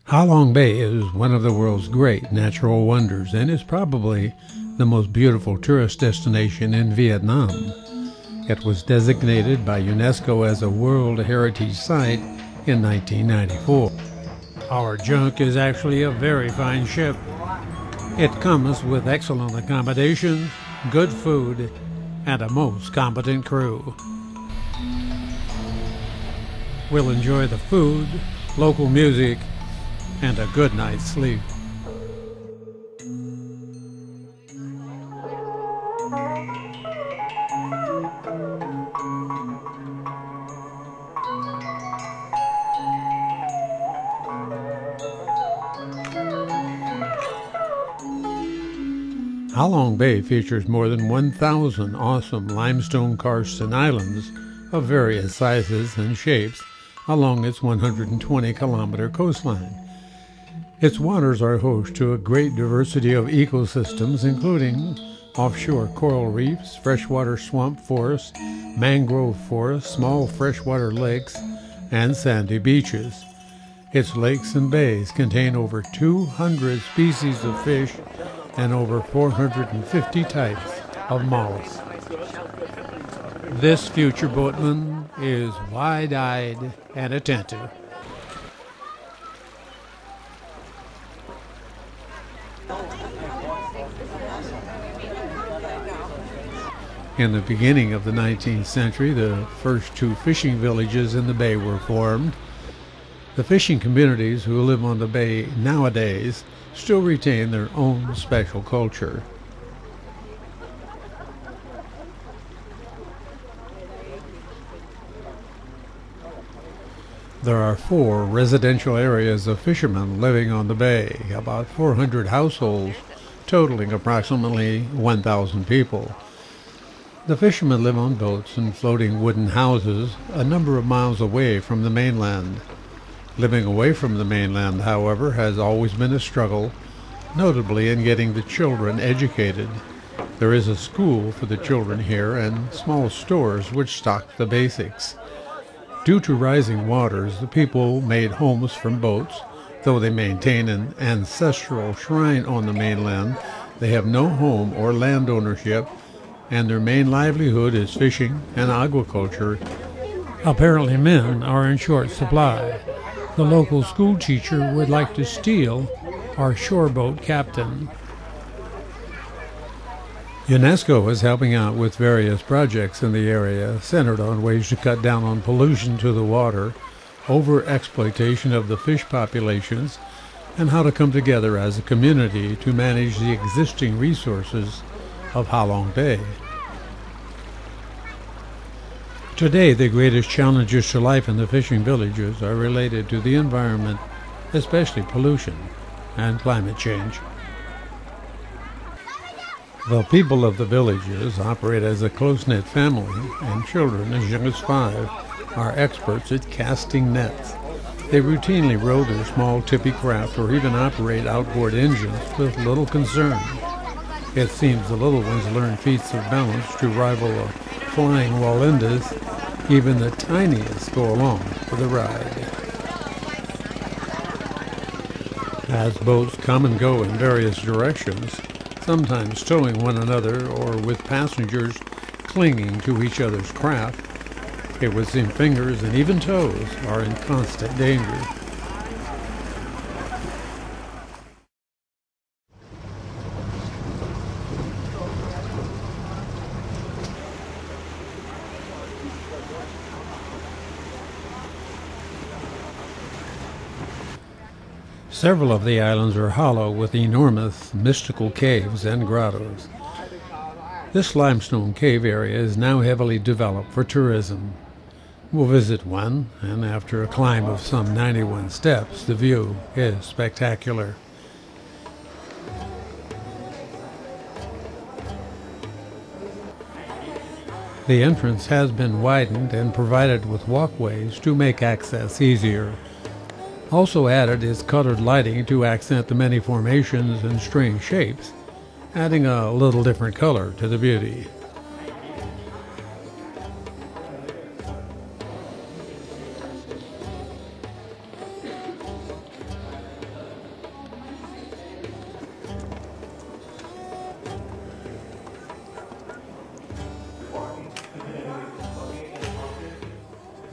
Ha Long Bay is one of the world's great natural wonders and is probably the most beautiful tourist destination in Vietnam. It was designated by UNESCO as a World Heritage Site in 1994. Our junk is actually a very fine ship. It comes with excellent accommodations, good food, and a most competent crew. We'll enjoy the food, local music, and a good night's sleep. Ha Long Bay features more than 1,000 awesome limestone karsts and islands of various sizes and shapes along its 120-kilometer coastline. Its waters are host to a great diversity of ecosystems, including offshore coral reefs, freshwater swamp forests, mangrove forests, small freshwater lakes, and sandy beaches. Its lakes and bays contain over 200 species of fish and over 450 types of mollusks. This future boatman is wide-eyed and attentive. In the beginning of the 19th century, the first two fishing villages in the bay were formed. The fishing communities who live on the bay nowadays still retain their own special culture. There are 4 residential areas of fishermen living on the bay, about 400 households, totaling approximately 1,000 people. The fishermen live on boats and floating wooden houses a number of miles away from the mainland. Living away from the mainland, however, has always been a struggle, notably in getting the children educated. There is a school for the children here and small stores which stock the basics. Due to rising waters, the people made homes from boats. Though they maintain an ancestral shrine on the mainland, they have no home or land ownership, and their main livelihood is fishing and aquaculture. Apparently men are in short supply. The local school teacher would like to steal our shoreboat captain. UNESCO is helping out with various projects in the area centered on ways to cut down on pollution to the water, over-exploitation of the fish populations, and how to come together as a community to manage the existing resources of Ha Long Bay. Today, the greatest challenges to life in the fishing villages are related to the environment, especially pollution and climate change. The people of the villages operate as a close-knit family, and children as young as 5 are experts at casting nets. They routinely row their small tippy craft or even operate outboard engines with little concern. It seems the little ones learn feats of balance to rival a flying Wallendas. Even the tiniest go along for the ride. As boats come and go in various directions, sometimes towing one another or with passengers clinging to each other's craft, it would seem fingers and even toes are in constant danger. Several of the islands are hollow with enormous mystical caves and grottos. This limestone cave area is now heavily developed for tourism. We'll visit one, and after a climb of some 91 steps, the view is spectacular. The entrance has been widened and provided with walkways to make access easier. Also added is colored lighting to accent the many formations and strange shapes, adding a little different color to the beauty.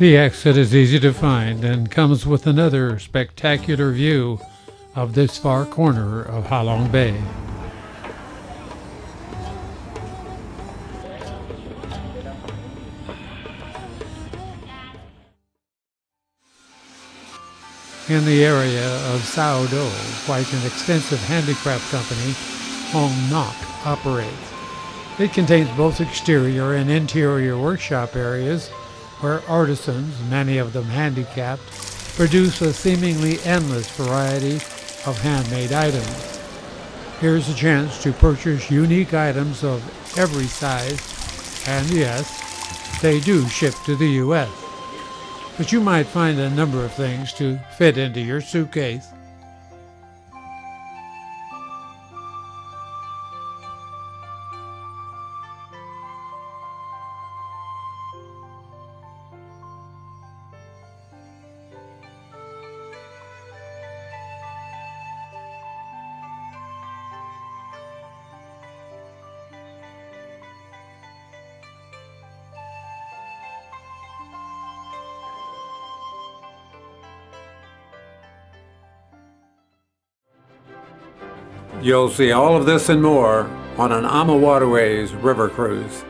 The exit is easy to find and comes with another spectacular view of this far corner of Ha Long Bay. In the area of Sao Do, quite an extensive handicraft company, Hong Nok, operates. It contains both exterior and interior workshop areas where artisans, many of them handicapped, produce a seemingly endless variety of handmade items. Here's a chance to purchase unique items of every size, and yes, they do ship to the U.S. But you might find a number of things to fit into your suitcase. You'll see all of this and more on an AmaWaterways River Cruise.